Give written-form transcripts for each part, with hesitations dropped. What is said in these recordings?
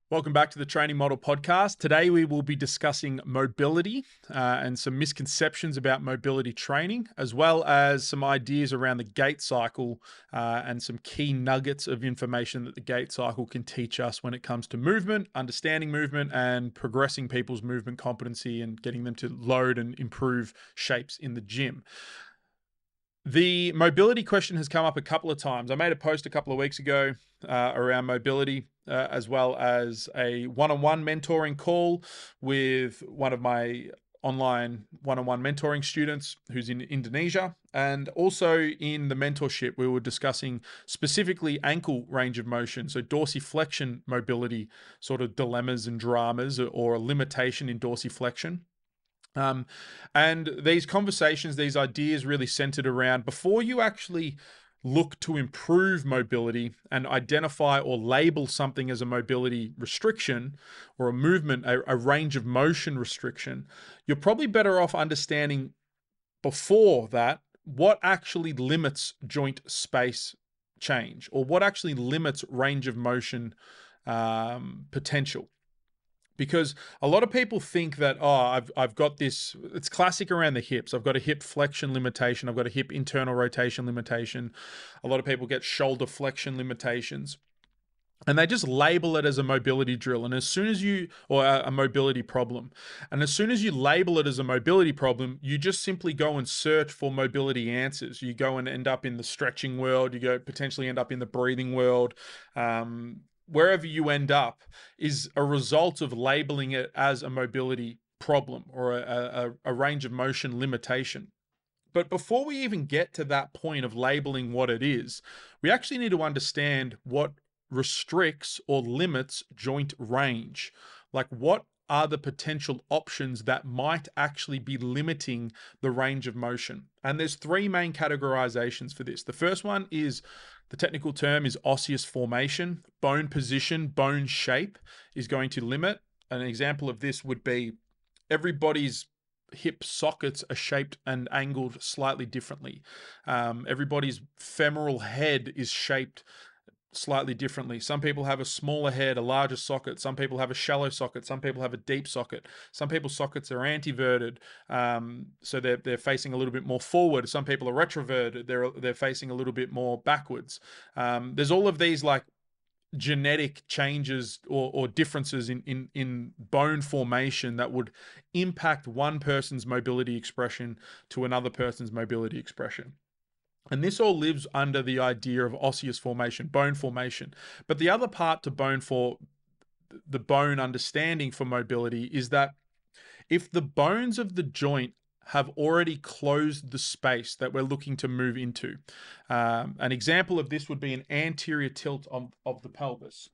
Welcome back to the Training Model Podcast. Today we will be discussing mobility and some misconceptions about mobility training, as well as some ideas around the Gait cycle and some key nuggets of information that the Gait cycle can teach us when it comes to movement, understanding movement, and progressing people's movement competency and getting them to load and improve shapes in the gym. The mobility question has come up a couple of times. I made a post a couple of weeks ago around mobility, as well as a one-on-one mentoring call with one of my online one-on-one mentoring students who's in Indonesia. And also in the mentorship, we were discussing specifically ankle range of motion, so dorsiflexion mobility sort of dilemmas and dramas, or a limitation in dorsiflexion. And these conversations, these ideas really centered around before you actually look to improve mobility and identify or label something as a mobility restriction or a movement, a range of motion restriction, you're probably better off understanding before that what actually limits joint space change or what actually limits range of motion potential. Because a lot of people think that, I've got this, it's classic around the hips. I've got a hip flexion limitation. I've got a hip internal rotation limitation. A lot of people get shoulder flexion limitations. And they just label it as a mobility drill. And as soon as you, or a mobility problem, and as soon as you label it as a mobility problem, you just simply go and search for mobility answers. You go and end up in the stretching world. You go potentially end up in the breathing world. Wherever you end up is a result of labeling it as a mobility problem or a range of motion limitation. But before we even get to that point of labeling what it is, we actually need to understand what restricts or limits joint range. Like, what are the potential options that might actually be limiting the range of motion? And there's three main categorizations for this. The first one is, the technical term is osseous formation. Bone position, bone shape is going to limit. An example of this would be everybody's hip sockets are shaped and angled slightly differently. Everybody's femoral head is shaped slightly differently. Some people have a smaller head, a larger socket. Some people have a shallow socket. Some people have a deep socket. Some people's sockets are antiverted, so they're facing a little bit more forward. Some people are retroverted. They're facing a little bit more backwards. There's all of these like genetic changes or differences in bone formation that would impact one person's mobility expression to another person's mobility expression. And this all lives under the idea of osseous formation, bone formation. But the other part to the bone understanding for mobility is that if the bones of the joint have already closed the space that we're looking to move into, an example of this would be an anterior tilt of the pelvis.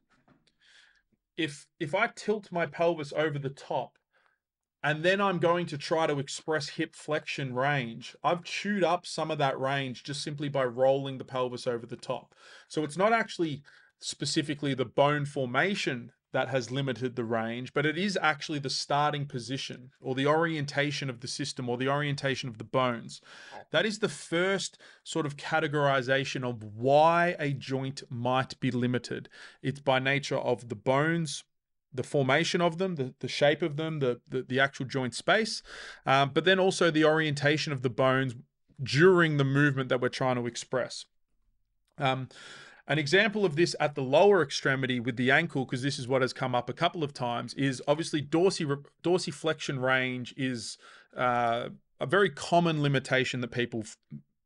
If I tilt my pelvis over the top, and then I'm going to try to express hip flexion range, I've chewed up some of that range just simply by rolling the pelvis over the top. So it's not actually specifically the bone formation that has limited the range, but it is actually the starting position or the orientation of the system or the orientation of the bones. That is the first sort of categorization of why a joint might be limited. It's by nature of the bones, the formation of them, the shape of them, the actual joint space, but then also the orientation of the bones during the movement that we're trying to express. An example of this at the lower extremity with the ankle, because this is what has come up a couple of times, is obviously dorsiflexion range is a very common limitation that people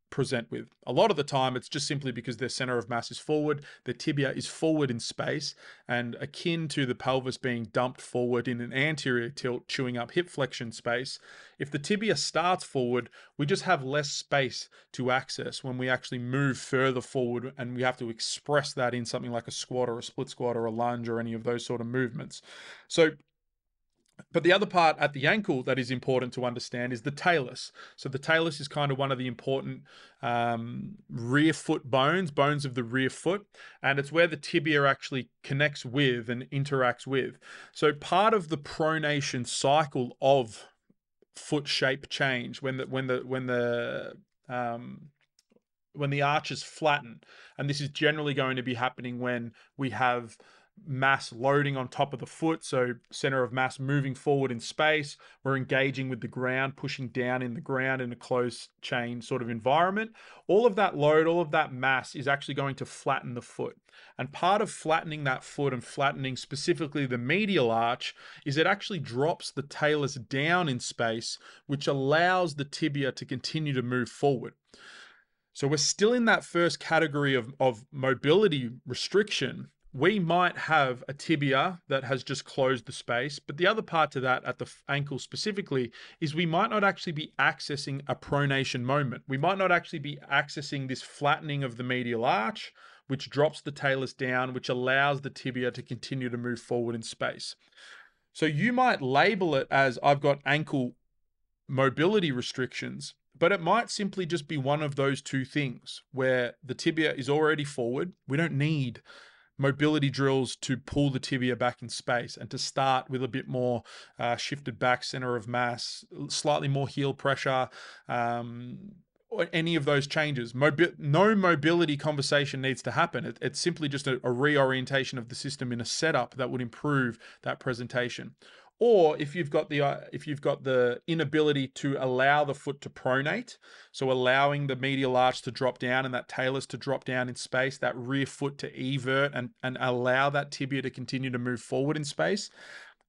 present with. A lot of the time, it's just simply because their center of mass is forward, their tibia is forward in space, and akin to the pelvis being dumped forward in an anterior tilt, chewing up hip flexion space. If the tibia starts forward, we just have less space to access when we actually move further forward, and we have to express that in something like a squat or a split squat or a lunge or any of those sort of movements. But the other part at the ankle that is important to understand is the talus. So the talus is kind of one of the important rear foot bones of the rear foot, and it's where the tibia actually connects with and interacts with. So part of the pronation cycle of foot shape change when the arches flatten, and this is generally going to be happening when we have mass loading on top of the foot, so center of mass moving forward in space. We're engaging with the ground, pushing down in the ground in a closed chain sort of environment. All of that load, all of that mass is actually going to flatten the foot. And part of flattening that foot and flattening specifically the medial arch is it actually drops the talus down in space, which allows the tibia to continue to move forward. So we're still in that first category of mobility restriction. We might have a tibia that has just closed the space, but the other part to that at the ankle specifically is we might not actually be accessing a pronation moment. We might not actually be accessing this flattening of the medial arch, which drops the talus down, which allows the tibia to continue to move forward in space. So you might label it as I've got ankle mobility restrictions, but it might simply just be one of those two things where the tibia is already forward. We don't need mobility drills to pull the tibia back in space and to start with a bit more shifted back center of mass, slightly more heel pressure, or any of those changes. No mobility conversation needs to happen. It's simply just a reorientation of the system in a setup that would improve that presentation. Or if you've got the inability to allow the foot to pronate, so allowing the medial arch to drop down and that talus to drop down in space, that rear foot to evert and allow that tibia to continue to move forward in space.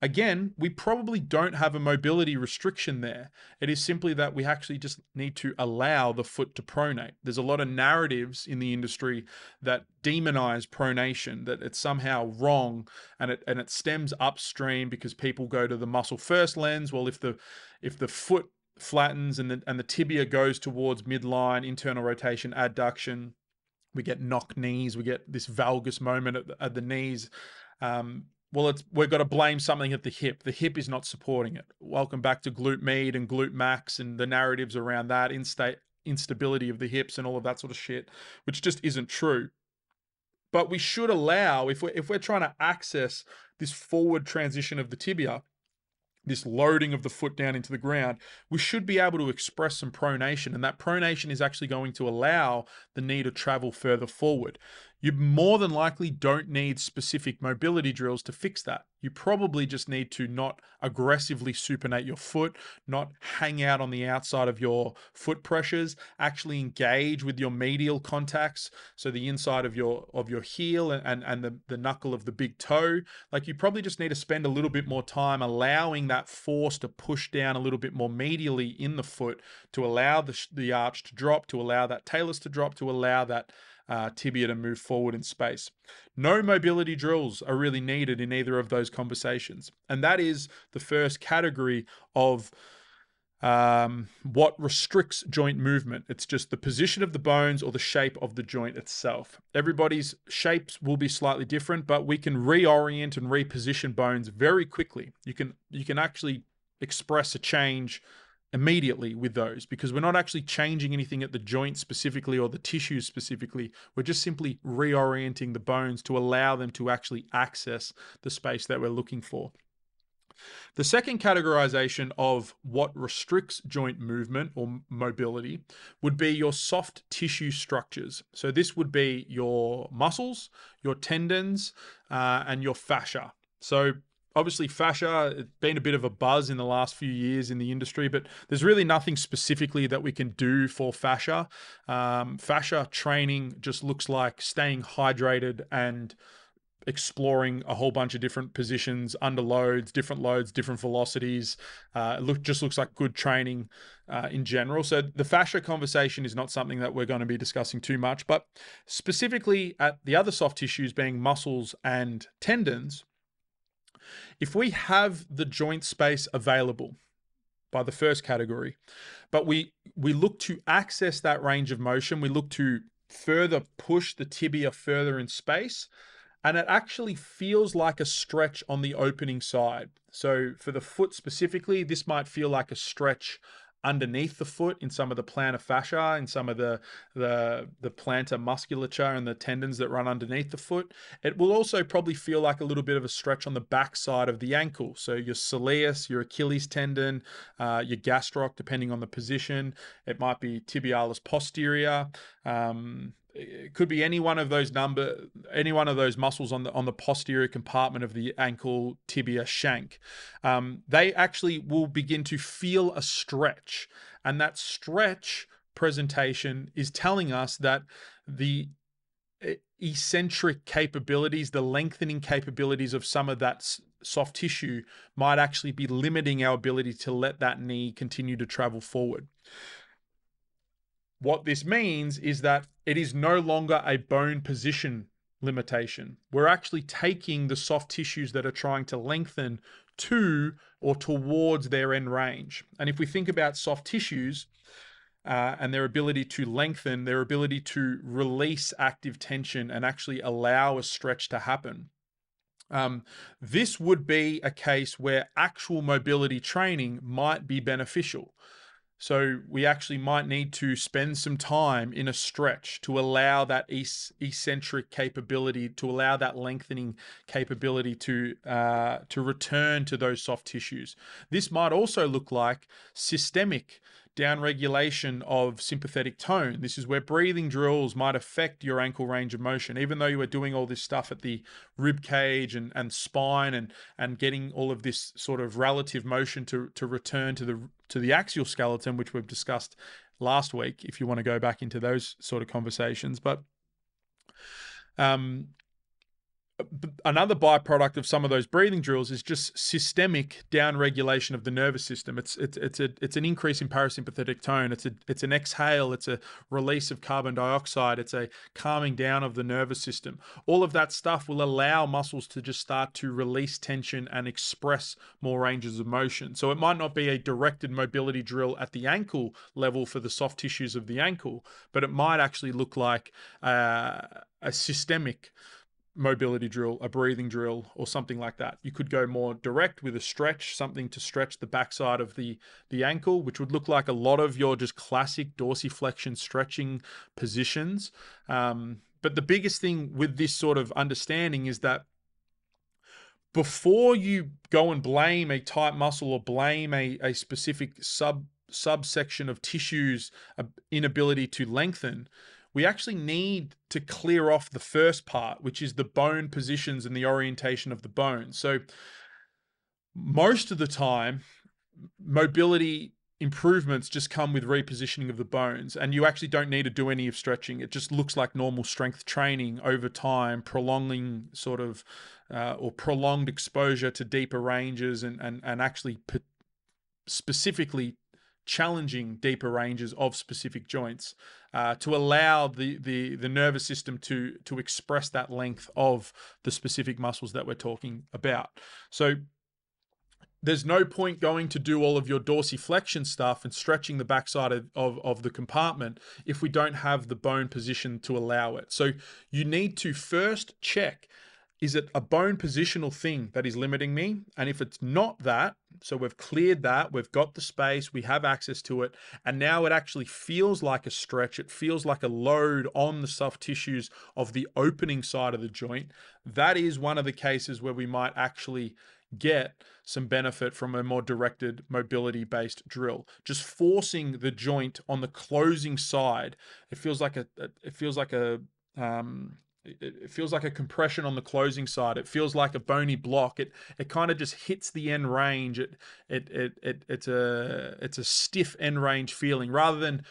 Again, we probably don't have a mobility restriction there. It is simply that we actually just need to allow the foot to pronate. There's a lot of narratives in the industry that demonize pronation, that it's somehow wrong, and it stems upstream because people go to the muscle first lens. Well, if the foot flattens and the tibia goes towards midline, internal rotation, adduction, we get knock knees, we get this valgus moment at the knees. We've got to blame something at the hip. The hip is not supporting it. Welcome back to glute med and glute max and the narratives around that, instability of the hips and all of that sort of shit, which just isn't true. But we should allow, if we're trying to access this forward transition of the tibia, this loading of the foot down into the ground, we should be able to express some pronation, and that pronation is actually going to allow the knee to travel further forward. You more than likely don't need specific mobility drills to fix that. You probably just need to not aggressively supinate your foot, not hang out on the outside of your foot pressures, actually engage with your medial contacts, so the inside of your heel and the knuckle of the big toe. Like, you probably just need to spend a little bit more time allowing that force to push down a little bit more medially in the foot to allow the arch to drop, to allow that talus to drop, to allow that tibia to move forward in space. No mobility drills are really needed in either of those conversations. And that is the first category of what restricts joint movement. It's just the position of the bones or the shape of the joint itself. Everybody's shapes will be slightly different, but we can reorient and reposition bones very quickly. You can actually express a change immediately with those, because we're not actually changing anything at the joint specifically or the tissues specifically. We're just simply reorienting the bones to allow them to actually access the space that we're looking for. The second categorization of what restricts joint movement or mobility would be your soft tissue structures. So this would be your muscles, your tendons, and your fascia. So obviously fascia, it's been a bit of a buzz in the last few years in the industry, but there's really nothing specifically that we can do for fascia. Fascia training just looks like staying hydrated and exploring a whole bunch of different positions under loads, different velocities. Just looks like good training in general. So the fascia conversation is not something that we're going to be discussing too much, but specifically at the other soft tissues being muscles and tendons, if we have the joint space available by the first category, but we look to access that range of motion, we look to further push the tibia further in space, and it actually feels like a stretch on the opening side. So for the foot specifically, this might feel like a stretch underneath the foot in some of the plantar fascia, in some of the plantar musculature and the tendons that run underneath the foot. It will also probably feel like a little bit of a stretch on the back side of the ankle. So your soleus, your Achilles tendon, your gastroc, depending on the position. It might be tibialis posterior. it could be any one of those muscles on the posterior compartment of the ankle, tibia, shank. They actually will begin to feel a stretch, and that stretch presentation is telling us that the eccentric capabilities, the lengthening capabilities of some of that soft tissue might actually be limiting our ability to let that knee continue to travel forward. What this means is that it is no longer a bone position limitation. We're actually taking the soft tissues that are trying to lengthen to or towards their end range. And if we think about soft tissues, and their ability to lengthen, their ability to release active tension and actually allow a stretch to happen. This would be a case where actual mobility training might be beneficial. So we actually might need to spend some time in a stretch to allow that eccentric capability, to allow that lengthening capability to return to those soft tissues. This might also look like systemic downregulation of sympathetic tone. This is where breathing drills might affect your ankle range of motion, even though you are doing all this stuff at the rib cage and spine and getting all of this sort of relative motion to return to the axial skeleton, which we've discussed last week, if you want to go back into those sort of conversations. But another byproduct of some of those breathing drills is just systemic downregulation of the nervous system. It's an increase in parasympathetic tone. It's an exhale. It's a release of carbon dioxide. It's a calming down of the nervous system. All of that stuff will allow muscles to just start to release tension and express more ranges of motion. So it might not be a directed mobility drill at the ankle level for the soft tissues of the ankle, but it might actually look like a systemic mobility drill, a breathing drill, or something like that. You could go more direct with a stretch, something to stretch the backside of the ankle, which would look like a lot of your just classic dorsiflexion stretching positions. But the biggest thing with this sort of understanding is that before you go and blame a tight muscle or blame a specific subsection of tissues inability to lengthen, we actually need to clear off the first part, which is the bone positions and the orientation of the bone. So most of the time, mobility improvements just come with repositioning of the bones, and you actually don't need to do any of stretching. It just looks like normal strength training over time, prolonging sort of or prolonged exposure to deeper ranges and actually specifically challenging deeper ranges of specific joints to allow the nervous system to express that length of the specific muscles that we're talking about. So there's no point going to do all of your dorsiflexion stuff and stretching the backside of the compartment if we don't have the bone position to allow it. So you need to first check, is it a bone positional thing that is limiting me? And if it's not that, so we've cleared that, we've got the space, we have access to it, and now it actually feels like a stretch, it feels like a load on the soft tissues of the opening side of the joint, that is one of the cases where we might actually get some benefit from a more directed mobility-based drill. Just forcing the joint on the closing side, it feels like a compression on the closing side. It feels like a bony block. It kind of just hits the end range. It's a stiff end range feeling rather than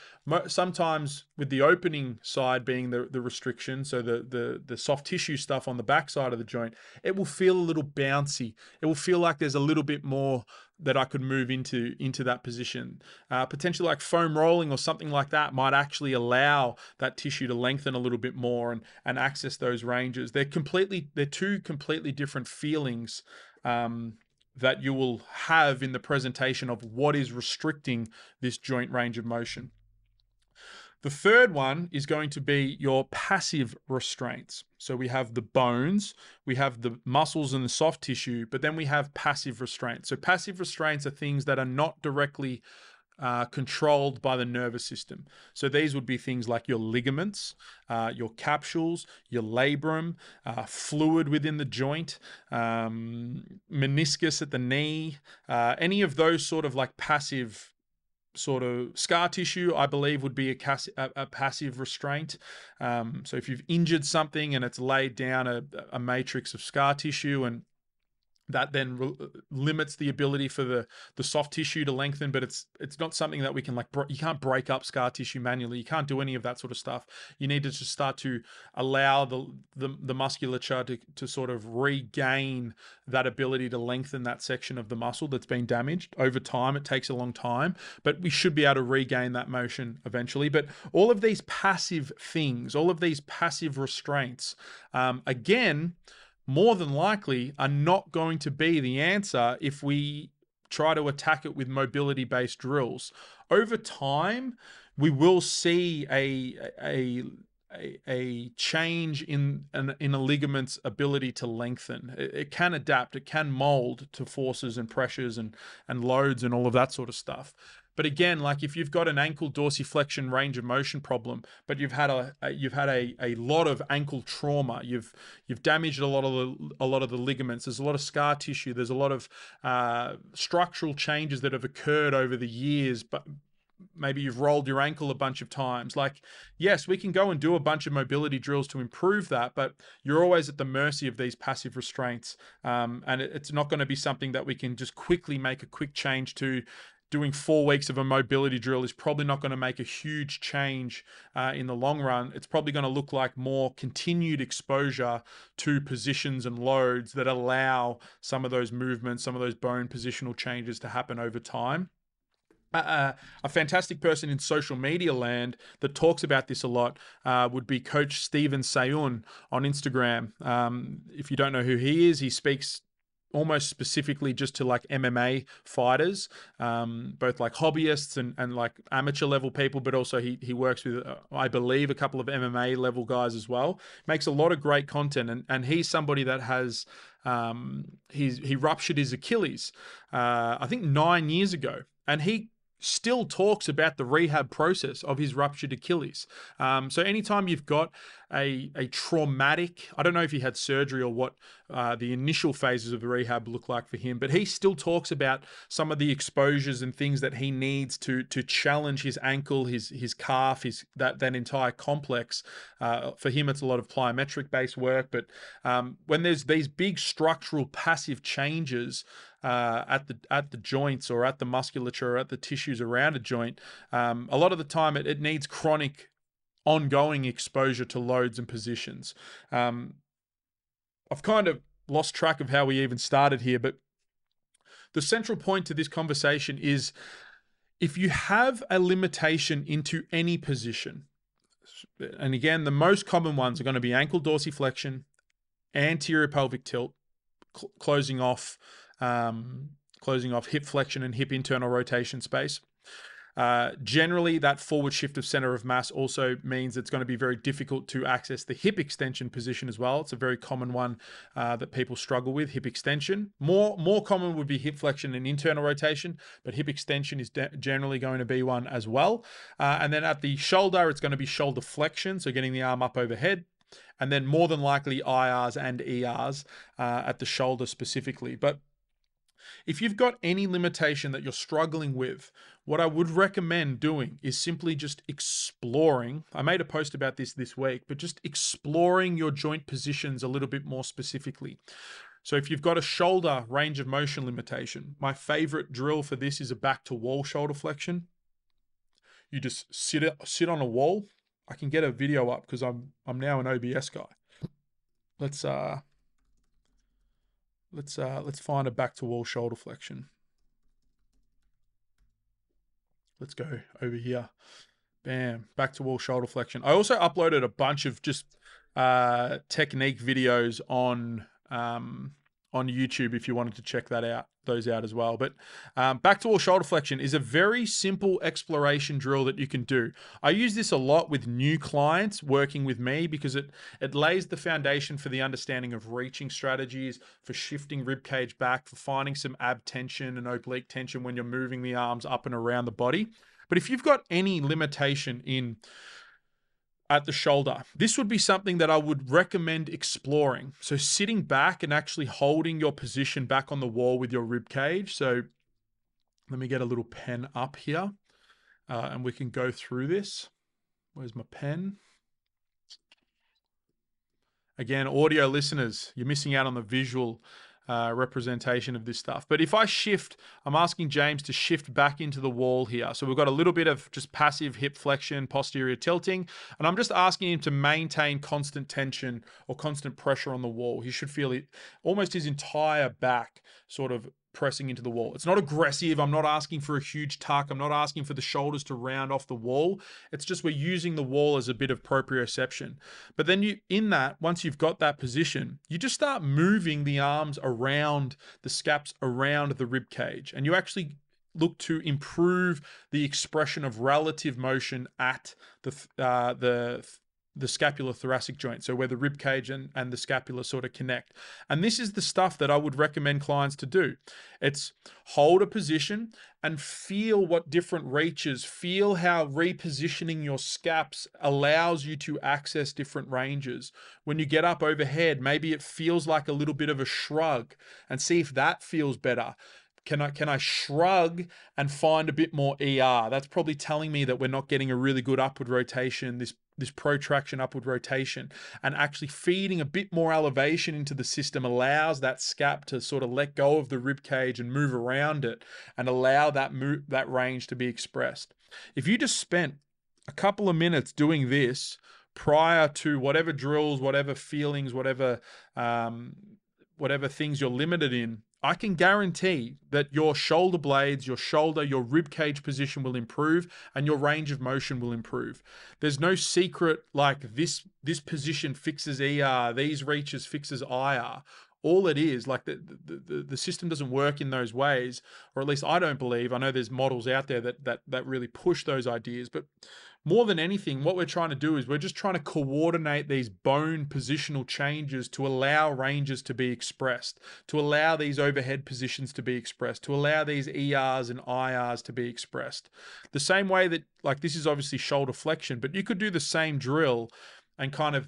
sometimes with the opening side being the restriction. So the soft tissue stuff on the back side of the joint, it will feel a little bouncy. It will feel like there's a little bit more that I could move into that position. Potentially like foam rolling or something like that might actually allow that tissue to lengthen a little bit more and access those ranges. They're two completely different feelings that you will have in the presentation of what is restricting this joint range of motion. The third one is going to be your passive restraints. So we have the bones, we have the muscles and the soft tissue, but then we have passive restraints. So passive restraints are things that are not directly controlled by the nervous system. So these would be things like your ligaments, your capsules, your labrum, fluid within the joint, meniscus at the knee, any of those sort of like passive sort of scar tissue, I believe, would be a passive restraint. So if you've injured something and it's laid down a matrix of scar tissue, and that then limits the ability for the soft tissue to lengthen, but it's not something that we can you can't break up scar tissue manually. You can't do any of that sort of stuff. You need to just start to allow the musculature to sort of regain that ability to lengthen that section of the muscle that's been damaged over time. It takes a long time, but we should be able to regain that motion eventually. But all of these passive things, all of these passive restraints, again, more than likely are not going to be the answer if we try to attack it with mobility-based drills. Over time, we will see a change in a ligament's ability to lengthen. It can adapt, it can mold to forces and pressures and loads and all of that sort of stuff. But again, like if you've got an ankle dorsiflexion range of motion problem, but you've had a lot of ankle trauma, you've damaged a lot of the ligaments. There's a lot of scar tissue. There's a lot of structural changes that have occurred over the years, but maybe you've rolled your ankle a bunch of times. Like, yes, we can go and do a bunch of mobility drills to improve that, but you're always at the mercy of these passive restraints. And it's not going to be something that we can just quickly make a quick change to. Doing 4 weeks of a mobility drill is probably not going to make a huge change in the long run. It's probably going to look like more continued exposure to positions and loads that allow some of those movements, some of those bone positional changes to happen over time. A fantastic person in social media land that talks about this a lot would be Coach Steven Sayun on Instagram. If you don't know who he is, he speaks almost specifically just to like MMA fighters, both like hobbyists and like amateur level people, but also he works with, I believe, a couple of MMA level guys as well. Makes a lot of great content, and he's somebody that has, he ruptured his Achilles, I think 9 years ago, and he still talks about the rehab process of his ruptured Achilles. So anytime you've got a traumatic, I don't know if he had surgery or what the initial phases of the rehab look like for him, but he still talks about some of the exposures and things that he needs to challenge his ankle, his calf, that entire complex. For him, it's a lot of plyometric based work, but when there's these big structural passive changes at the joints or at the musculature or at the tissues around a joint, a lot of the time it needs chronic ongoing exposure to loads and positions. I've kind of lost track of how we even started here, but the central point to this conversation is if you have a limitation into any position, and again, the most common ones are going to be ankle dorsiflexion, anterior pelvic tilt, closing off hip flexion and hip internal rotation space. Generally, that forward shift of center of mass also means it's going to be very difficult to access the hip extension position as well. It's a very common one that people struggle with, hip extension. More common would be hip flexion and internal rotation, but hip extension is generally going to be one as well. And then at the shoulder, it's going to be shoulder flexion, so getting the arm up overhead. And then more than likely IRs and ERs at the shoulder specifically. But if you've got any limitation that you're struggling with, what I would recommend doing is simply just exploring. I made a post about this week, but just exploring your joint positions a little bit more specifically. So if you've got a shoulder range of motion limitation, my favorite drill for this is a back to wall shoulder flexion. You just sit on a wall. I can get a video up because I'm now an OBS guy. Let's find a back to wall shoulder flexion. Let's go over here. Bam, back to wall shoulder flexion. I also uploaded a bunch of just technique videos on YouTube if you wanted to check those out as well. But back to wall shoulder flexion is a very simple exploration drill that you can do. I use this a lot with new clients working with me because it lays the foundation for the understanding of reaching strategies, for shifting rib cage back, for finding some ab tension and oblique tension when you're moving the arms up and around the body. But if you've got any limitation at the shoulder, this would be something that I would recommend exploring. So sitting back and actually holding your position back on the wall with your rib cage. So let me get a little pen up here. and we can go through this. Where's my pen? Again, audio listeners, you're missing out on the visual representation of this stuff. But if I shift, I'm asking James to shift back into the wall here. So we've got a little bit of just passive hip flexion, posterior tilting, and I'm just asking him to maintain constant tension or constant pressure on the wall. He should feel it, almost his entire back sort of pressing into the wall. It's not aggressive. I'm not asking for a huge tuck. I'm not asking for the shoulders to round off the wall. It's just we're using the wall as a bit of proprioception. But then once you've got that position, you just start moving the arms around the scaps, around the rib cage, and you actually look to improve the expression of relative motion at the scapulothoracic joint, so where the rib cage and the scapula sort of connect. And this is the stuff that I would recommend clients to do. It's hold a position and feel what different reaches, feel how repositioning your scaps allows you to access different ranges. When you get up overhead, maybe it feels like a little bit of a shrug, and see if that feels better. Can I shrug and find a bit more ER? That's probably telling me that we're not getting a really good upward rotation, this protraction upward rotation, and actually feeding a bit more elevation into the system allows that scap to sort of let go of the rib cage and move around it and allow that range to be expressed. If you just spent a couple of minutes doing this prior to whatever drills, whatever feelings, whatever things you're limited in, I can guarantee that your shoulder blades, your rib cage position will improve and your range of motion will improve. There's no secret like this position fixes ER, these reaches fixes IR. All it is, like the system doesn't work in those ways, or at least I don't believe. I know there's models out there that really push those ideas, but more than anything, what we're trying to do is we're just trying to coordinate these bone positional changes to allow ranges to be expressed, to allow these overhead positions to be expressed, to allow these ERs and IRs to be expressed. The same way that, like, this is obviously shoulder flexion, but you could do the same drill and kind of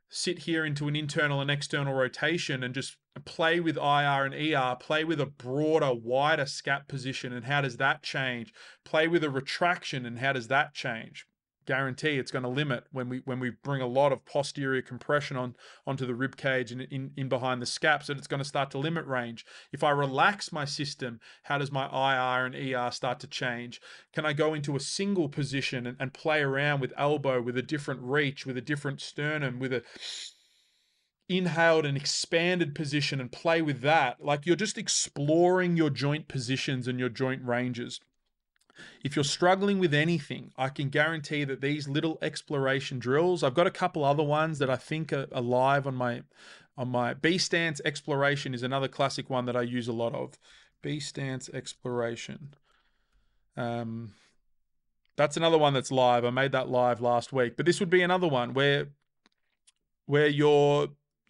sit here into an internal and external rotation and just play with IR and ER, play with a broader, wider scap position, and how does that change? Play with a retraction, and how does that change? Guarantee it's going to limit when we bring a lot of posterior compression onto the rib cage and in behind the scaps, and it's going to start to limit range. If I relax my system, how does my IR and ER start to change? Can I go into a single position and play around with elbow, with a different reach, with a different sternum, with a inhaled and expanded position, and play with that? Like, you're just exploring your joint positions and your joint ranges. If you're struggling with anything, I can guarantee that these little exploration drills, I've got a couple other ones that I think are live on my B stance exploration is another classic one that I use a lot of. B stance exploration. That's another one that's live. I made that live last week, but this would be another one where you're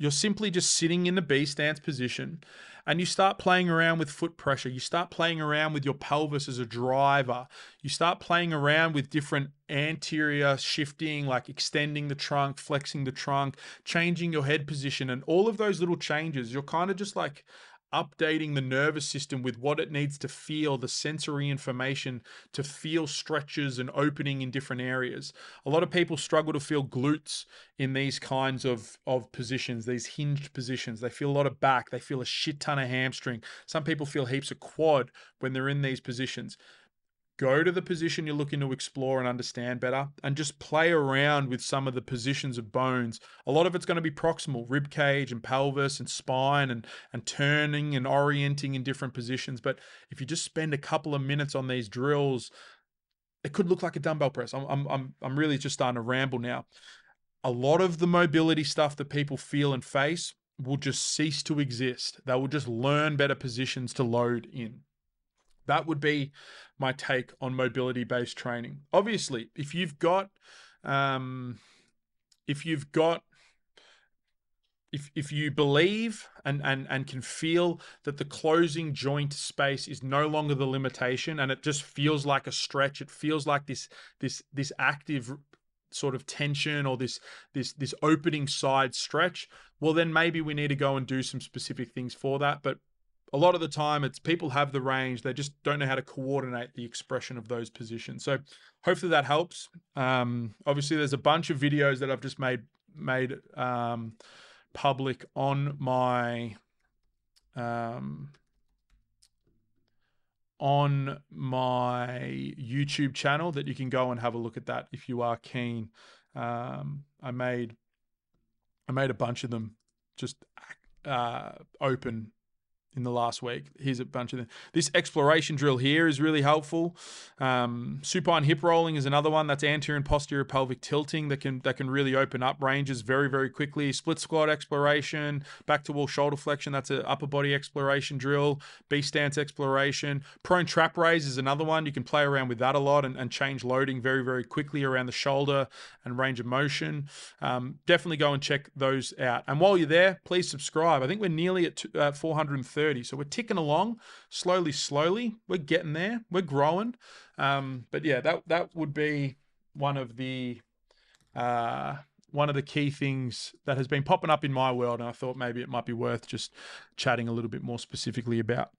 simply just sitting in the B stance position and you start playing around with foot pressure. You start playing around with your pelvis as a driver. You start playing around with different anterior shifting, like extending the trunk, flexing the trunk, changing your head position, and all of those little changes. You're kind of just like updating the nervous system with what it needs to feel, the sensory information to feel stretches and opening in different areas. A lot of people struggle to feel glutes in these kinds of positions, these hinged positions. They feel a lot of back. They feel a shit ton of hamstring. Some people feel heaps of quad when they're in these positions. Go to the position you're looking to explore and understand better, and just play around with some of the positions of bones. A lot of it's going to be proximal, rib cage and pelvis and spine, and turning and orienting in different positions. But if you just spend a couple of minutes on these drills, it could look like a dumbbell press. I'm really just starting to ramble now. A lot of the mobility stuff that people feel and face will just cease to exist. They will just learn better positions to load in. That would be my take on mobility-based training. Obviously, if you believe and can feel that the closing joint space is no longer the limitation, and it just feels like a stretch, it feels like this active sort of tension, or this opening side stretch, well, then maybe we need to go and do some specific things for that. But a lot of the time it's people have the range, they just don't know how to coordinate the expression of those positions. So hopefully that helps. Obviously there's a bunch of videos that I've just made public on my YouTube channel that you can go and have a look at that if you are keen. I made a bunch of them just open in the last week. Here's a bunch of them. This exploration drill here is really helpful. Supine hip rolling is another one. That's anterior and posterior pelvic tilting that can really open up ranges very, very quickly. Split squat exploration, back to wall shoulder flexion. That's an upper body exploration drill. B stance exploration. Prone trap raise is another one. You can play around with that a lot and change loading very, very quickly around the shoulder and range of motion. Definitely go and check those out. And while you're there, please subscribe. I think we're nearly at 430. So we're ticking along slowly. We're getting there. We're growing. But yeah, that would be one of the key things that has been popping up in my world, and I thought maybe it might be worth just chatting a little bit more specifically about.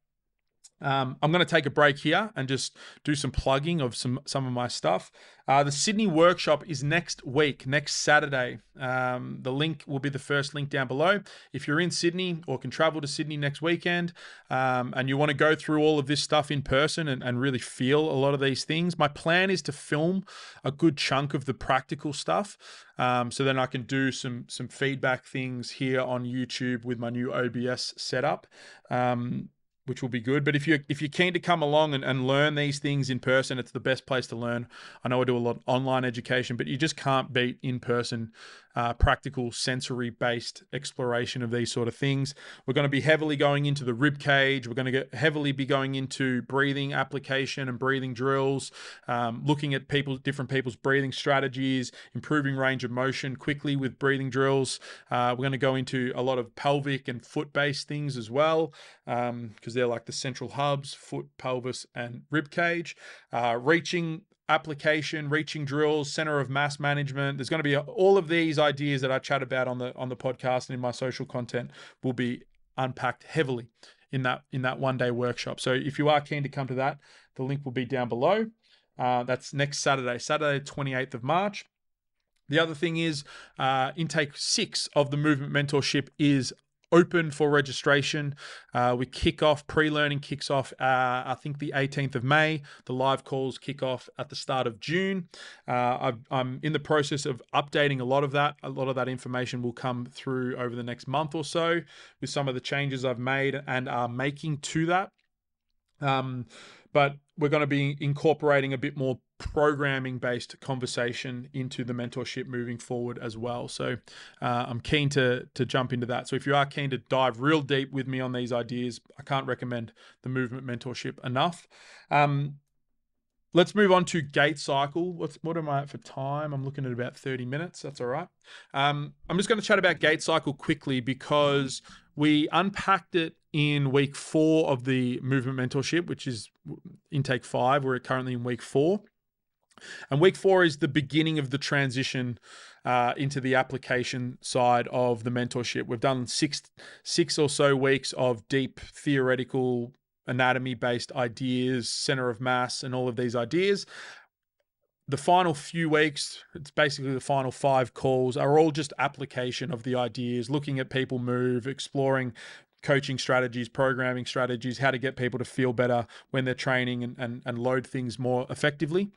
I'm going to take a break here and just do some plugging of some of my stuff. The Sydney workshop is next week, next Saturday. The link will be the first link down below. If you're in Sydney or can travel to Sydney next weekend and you want to go through all of this stuff in person and really feel a lot of these things, my plan is to film a good chunk of the practical stuff so then I can do some feedback things here on YouTube with my new OBS setup. Which will be good. But if you're keen to come along and learn these things in person, it's the best place to learn. I know I do a lot of online education, but you just can't beat in-person practical sensory-based exploration of these sort of things. We're going to be heavily going into the rib cage. We're going to heavily be going into breathing application and breathing drills, looking at different people's breathing strategies, improving range of motion quickly with breathing drills. We're going to go into a lot of pelvic and foot-based things as well, because they're like the central hubs, foot, pelvis, and rib cage. Reaching application, reaching drills, center of mass management. There's going to be all of these ideas that I chat about on the podcast and in my social content will be unpacked heavily in that one-day workshop. So if you are keen to come to that, the link will be down below. That's next Saturday, 28th of March. The other thing is intake 6 of the Movement Mentorship is open for registration. We kick off, pre-learning kicks off, I think the 18th of May. The live calls kick off at the start of June. I'm in the process of updating a lot of that. A lot of that information will come through over the next month or so with some of the changes I've made and are making to that. But we're going to be incorporating a bit more programming-based conversation into the mentorship moving forward as well. So I'm keen to jump into that. So if you are keen to dive real deep with me on these ideas, I can't recommend the Movement Mentorship enough. Let's move on to Gait cycle. What am I at for time? I'm looking at about 30 minutes. That's all right. I'm just going to chat about Gait cycle quickly because we unpacked it in week 4 of the Movement Mentorship, which is intake 5. We're currently in week 4. And week 4 is the beginning of the transition into the application side of the mentorship. We've done six or so weeks of deep theoretical anatomy-based ideas, center of mass, and all of these ideas. The final few weeks, it's basically the final 5 calls, are all just application of the ideas, looking at people move, exploring coaching strategies, programming strategies, how to get people to feel better when they're training and load things more effectively.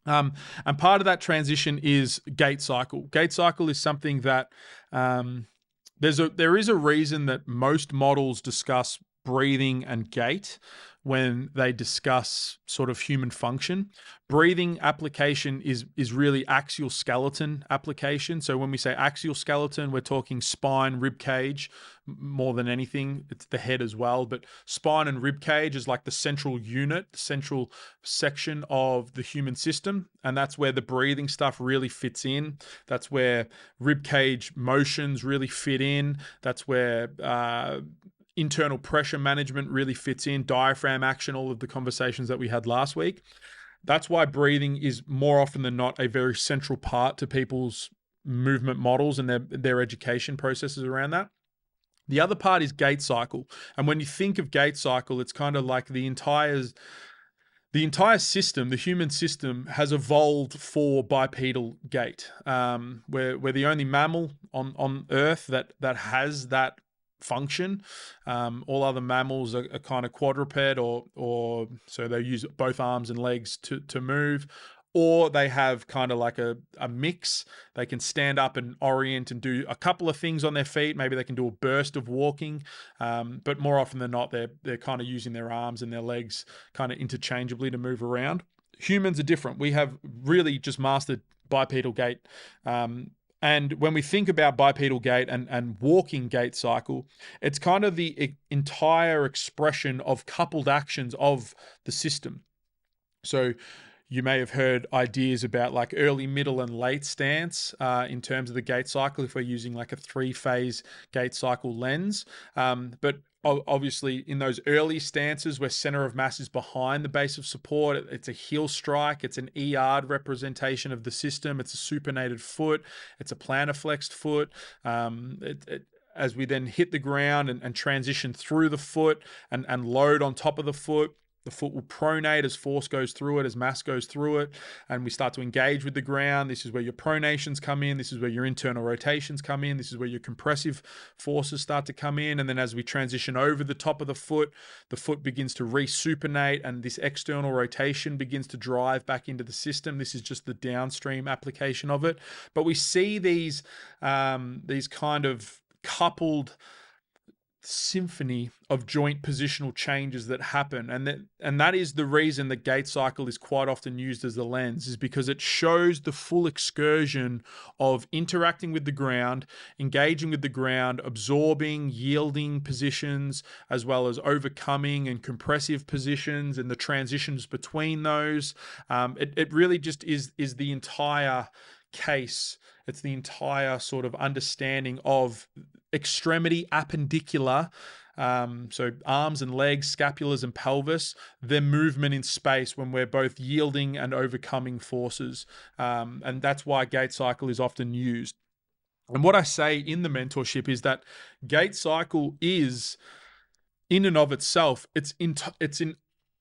And part of that transition is Gait cycle. Gait cycle is something that there is a reason that most models discuss breathing and gait when they discuss sort of human function. Breathing application is really axial skeleton application. So when we say axial skeleton, we're talking spine, rib cage more than anything. It's the head as well, but spine and rib cage is like the central unit, the central section of the human system. And that's where the breathing stuff really fits in. That's where rib cage motions really fit in. That's where internal pressure management really fits in, diaphragm action, all of the conversations that we had last week. That's why breathing is more often than not a very central part to people's movement models and their education processes around that. The other part is gait cycle. And when you think of gait cycle, it's kind of like the entire system, the human system, has evolved for bipedal gait. We're the only mammal on Earth that has that function. All other mammals are kind of quadruped, or so they use both arms and legs to move. Or they have kind of like a mix. They can stand up and orient and do a couple of things on their feet. Maybe they can do a burst of walking, but more often than not, they're kind of using their arms and their legs kind of interchangeably to move around. Humans are different. We have really just mastered bipedal gait. And when we think about bipedal gait and walking gait cycle, it's kind of the entire expression of coupled actions of the system. So you may have heard ideas about like early, middle, and late stance in terms of the gait cycle if we're using like a 3-phase gait cycle lens. But obviously in those early stances where center of mass is behind the base of support, it's a heel strike, it's an ER representation of the system, it's a supinated foot, it's a plantar flexed foot. As we then hit the ground and transition through the foot and load on top of the foot will pronate as force goes through it, as mass goes through it, and we start to engage with the ground. This is where your pronations come in. This is where your internal rotations come in. This is where your compressive forces start to come in. And then as we transition over the top of the foot begins to resupinate, and this external rotation begins to drive back into the system. This is just the downstream application of it. But we see these kind of coupled symphony of joint positional changes that happen, and that is the reason the gait cycle is quite often used as a lens, is because it shows the full excursion of interacting with the ground, engaging with the ground, absorbing, yielding positions, as well as overcoming and compressive positions and the transitions between those. It really just is the entire case. It's the entire sort of understanding of extremity appendicular, so arms and legs, scapulars and pelvis, their movement in space when we're both yielding and overcoming forces. And that's why gait cycle is often used. And what I say in the mentorship is that gait cycle is, in and of itself, it's an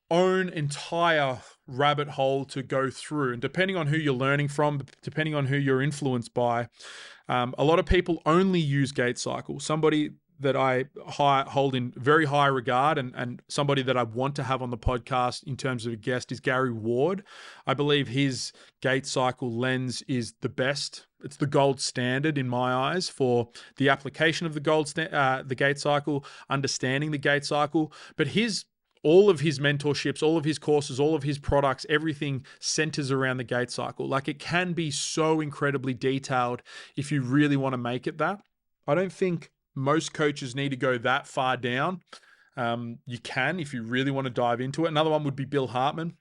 own entire rabbit hole to go through. And depending on who you're learning from, depending on who you're influenced by, a lot of people only use gait cycle. Somebody that I hold in very high regard and somebody that I want to have on the podcast in terms of a guest is Gary Ward. I believe his gait cycle lens is the best. It's the gold standard in my eyes for the application of the gait cycle, understanding the gait cycle. But all of his mentorships, all of his courses, all of his products, everything centers around the gait cycle. Like, it can be so incredibly detailed if you really want to make it that. I don't think most coaches need to go that far down. You can if you really want to dive into it. Another one would be Bill Hartman.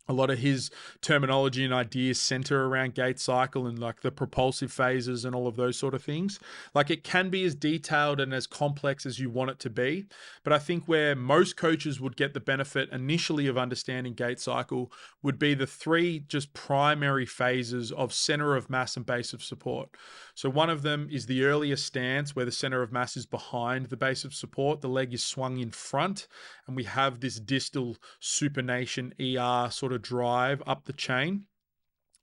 A lot of his terminology and ideas center around gait cycle and like the propulsive phases and all of those sort of things. Like, it can be as detailed and as complex as you want it to be. But I think where most coaches would get the benefit initially of understanding gait cycle would be the 3 just primary phases of center of mass and base of support. So one of them is the earlier stance where the center of mass is behind the base of support. The leg is swung in front and we have this distal supination ER sort of drive up the chain.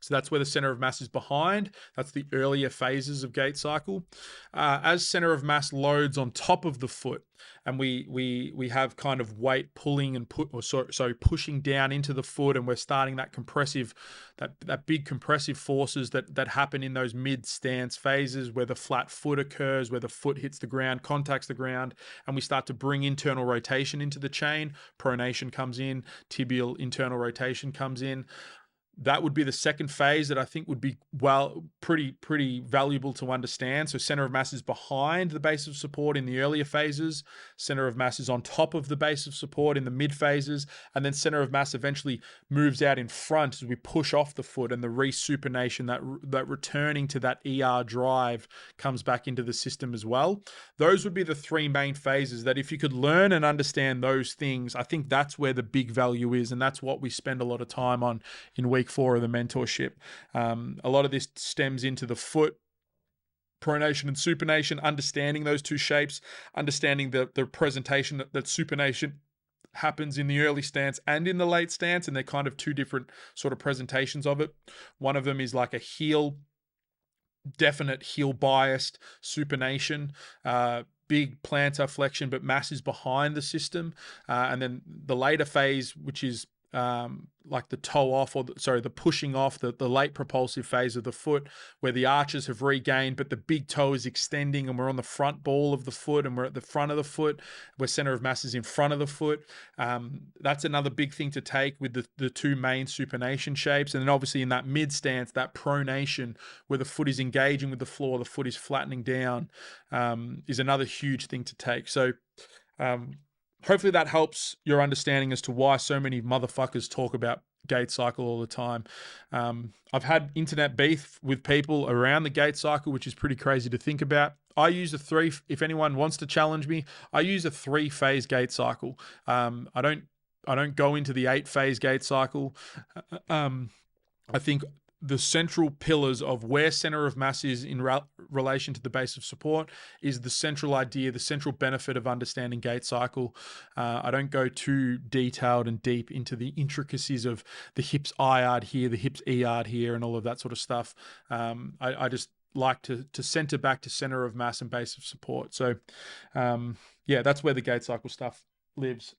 So that's where the center of mass is behind. That's the earlier phases of gait cycle. As center of mass loads on top of the foot, and we have kind of weight pulling and pushing down into the foot, and we're starting that compressive, that big compressive forces that happen in those mid stance phases where the flat foot occurs, where the foot hits the ground, contacts the ground, and we start to bring internal rotation into the chain. Pronation comes in, tibial internal rotation comes in. That would be the second phase that I think would be pretty valuable to understand. So center of mass is behind the base of support in the earlier phases. Center of mass is on top of the base of support in the mid phases. And then center of mass eventually moves out in front as we push off the foot, and the resupination, that returning to that ER drive comes back into the system as well. Those would be the 3 main phases that if you could learn and understand those things, I think that's where the big value is. And that's what we spend a lot of time on in week 4 of the mentorship. A lot of this stems into the foot pronation and supination, understanding those two shapes, understanding the presentation that supination happens in the early stance and in the late stance, and they're kind of two different sort of presentations of it. One of them is like a definite heel biased supination, big plantar flexion, but mass is behind the system. And then the later phase, which is like the toe off, the pushing off, the late propulsive phase of the foot, where the arches have regained, but the big toe is extending and we're on the front ball of the foot and we're at the front of the foot, where center of mass is in front of the foot. That's another big thing to take with the two main supination shapes. And then obviously in that mid stance, that pronation, where the foot is engaging with the floor, the foot is flattening down, is another huge thing to take. So, hopefully that helps your understanding as to why so many motherfuckers talk about gait cycle all the time. I've had internet beef with people around the gait cycle, which is pretty crazy to think about. I use if anyone wants to challenge me, I use a 3-phase gait cycle. I don't go into the 8-phase gait cycle. I think the central pillars of where center of mass is in relation to the base of support is the central idea, the central benefit of understanding gait cycle. I don't go too detailed and deep into the intricacies of the hips I-yard here, the hips E-yard here, and all of that sort of stuff. I just like to center back to center of mass and base of support. So yeah, that's where the gait cycle stuff lives.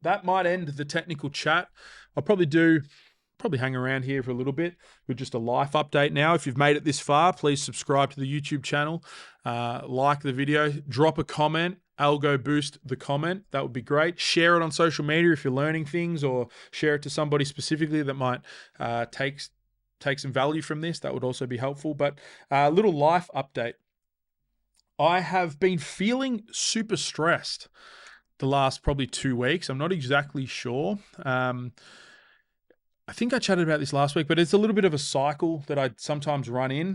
That might end the technical chat. I'll probably hang around here for a little bit with just a life update now. If you've made it this far, please subscribe to the YouTube channel, like the video, drop a comment, algo boost the comment. That would be great. Share it on social media if you're learning things, or share it to somebody specifically that might take some value from this. That would also be helpful. But a little life update. I have been feeling super stressed the last probably 2 weeks. I'm not exactly sure. I think I chatted about this last week, but it's a little bit of a cycle that I sometimes run in.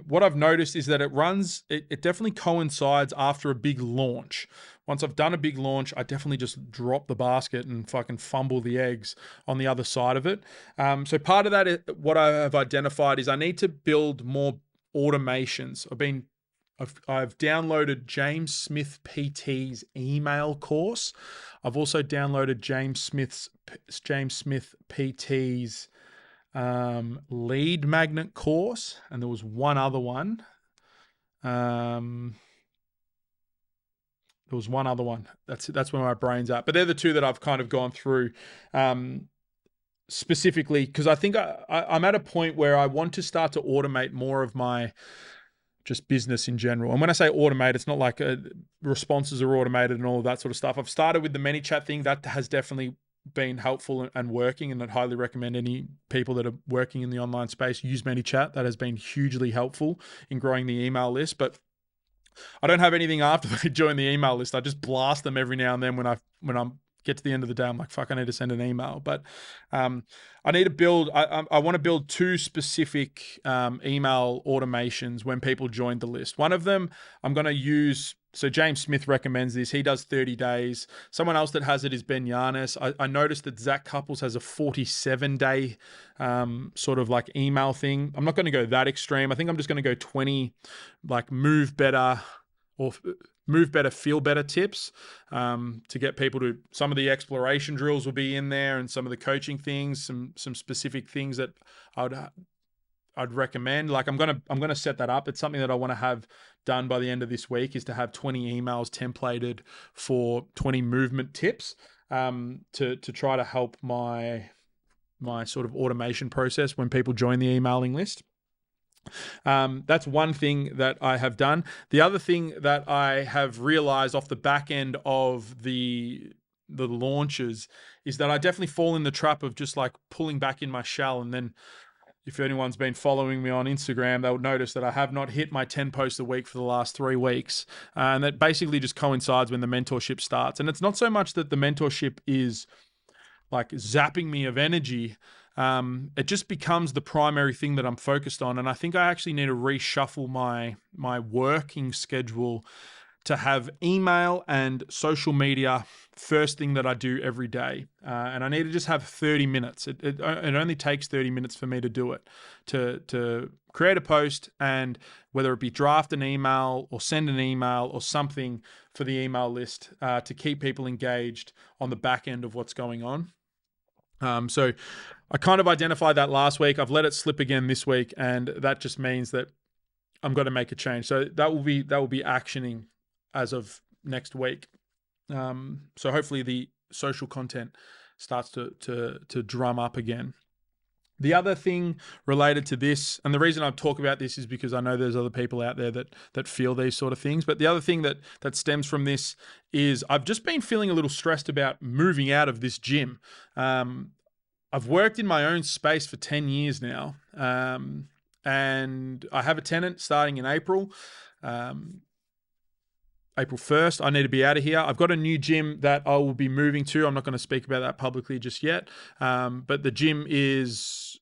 What I've noticed is that it definitely coincides after a big launch. Once I've done a big launch, I definitely just drop the basket and fucking fumble the eggs on the other side of it. So part of that, what I have identified is I need to build more automations. I've downloaded James Smith PT's email course. I've also downloaded James Smith PT's lead magnet course, and there was one other one. That's where my brain's at. But they're the two that I've kind of gone through specifically because I think I'm at a point where I want to start to automate more of my just business in general. And when I say automate, it's not like responses are automated and all of that sort of stuff. I've started with the ManyChat thing. That has definitely been helpful and working, and I'd highly recommend any people that are working in the online space use ManyChat. That has been hugely helpful in growing the email list. But I don't have anything after they join the email list. I just blast them every now and then when I'm get to the end of the day, I'm like, fuck, I need to send an email. But I need to build, I want to build 2 specific email automations when people join the list. One of them I'm going to use, so James Smith recommends this. He does 30 days. Someone else that has it is Ben Yanis. I noticed that Zach Couples has a 47-day sort of like email thing. I'm not going to go that extreme. I think I'm just going to go 20, like move better, feel better tips to get people to. Some of the exploration drills will be in there, and some of the coaching things, some specific things that I'd recommend. Like I'm gonna set that up. It's something that I want to have done by the end of this week, is to have 20 emails templated for 20 movement tips to try to help my sort of automation process when people join the emailing list. That's one thing that I have done. The other thing that I have realized off the back end of the launches is that I definitely fall in the trap of just like pulling back in my shell. And then if anyone's been following me on Instagram, they would notice that I have not hit my 10 posts a week for the last 3 weeks. And that basically just coincides when the mentorship starts. And it's not so much that the mentorship is like zapping me of energy. It just becomes the primary thing that I'm focused on. And I think I actually need to reshuffle my working schedule to have email and social media first thing that I do every day. And I need to just have 30 minutes. It only takes 30 minutes for me to do it, to create a post, and whether it be draft an email or send an email or something for the email list to keep people engaged on the back end of what's going on. So I kind of identified that last week. I've let it slip again this week, and that just means that I'm going to make a change. So that will be actioning as of next week. So hopefully the social content starts to drum up again. The other thing related to this, and the reason I talk about this is because I know there's other people out there that feel these sort of things. But the other thing that stems from this is I've just been feeling a little stressed about moving out of this gym. I've worked in my own space for 10 years now, and I have a tenant starting in April. April 1st, I need to be out of here. I've got a new gym that I will be moving to. I'm not going to speak about that publicly just yet. But the gym is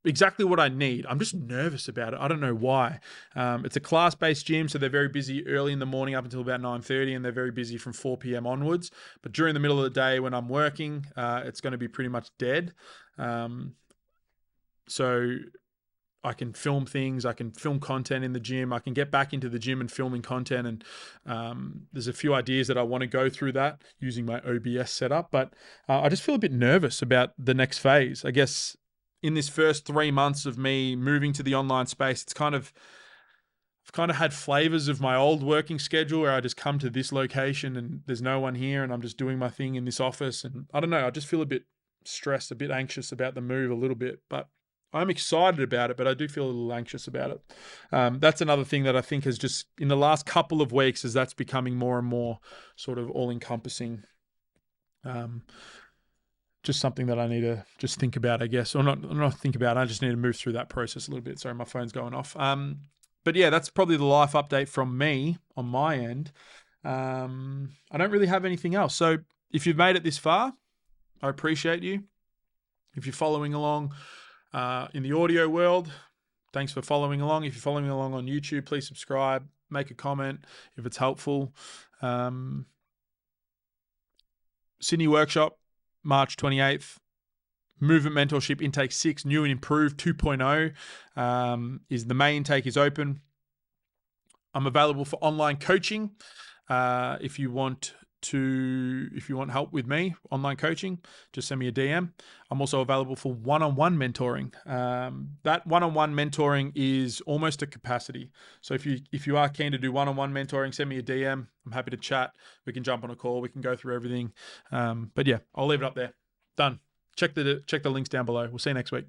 exactly what I need. I'm just nervous about it. I don't know why. It's a class-based gym, so they're very busy early in the morning up until about 9:30, and they're very busy from 4 p.m. onwards. But during the middle of the day when I'm working, it's going to be pretty much dead. So I can film things, I can film content in the gym, I can get back into the gym and filming content. And there's a few ideas that I want to go through that using my OBS setup. But I just feel a bit nervous about the next phase. I guess in this first 3 months of me moving to the online space, I've kind of had flavors of my old working schedule where I just come to this location and there's no one here and I'm just doing my thing in this office. And I don't know, I just feel a bit stressed, a bit anxious about the move a little bit. But I'm excited about it, but I do feel a little anxious about it. That's another thing that I think has just, in the last couple of weeks, as that's becoming more and more sort of all-encompassing. Just something that I need to just think about, I guess, or not think about. I just need to move through that process a little bit. Sorry, my phone's going off. But yeah, that's probably the life update from me on my end. I don't really have anything else. So if you've made it this far, I appreciate you. If you're following along in the audio world, thanks for following along. If you're following along on YouTube, please subscribe, make a comment if it's helpful. Sydney Workshop, March 28th. Movement Mentorship Intake 6, new and improved 2.0 is the main intake is open. I'm available for online coaching. If you want help with me, online coaching, just send me a DM. I'm also available for one-on-one mentoring. That one-on-one mentoring is almost at capacity. So if you are keen to do one-on-one mentoring, send me a DM. I'm happy to chat. We can jump on a call. We can go through everything. But yeah, I'll leave it up there. Done. Check the links down below. We'll see you next week.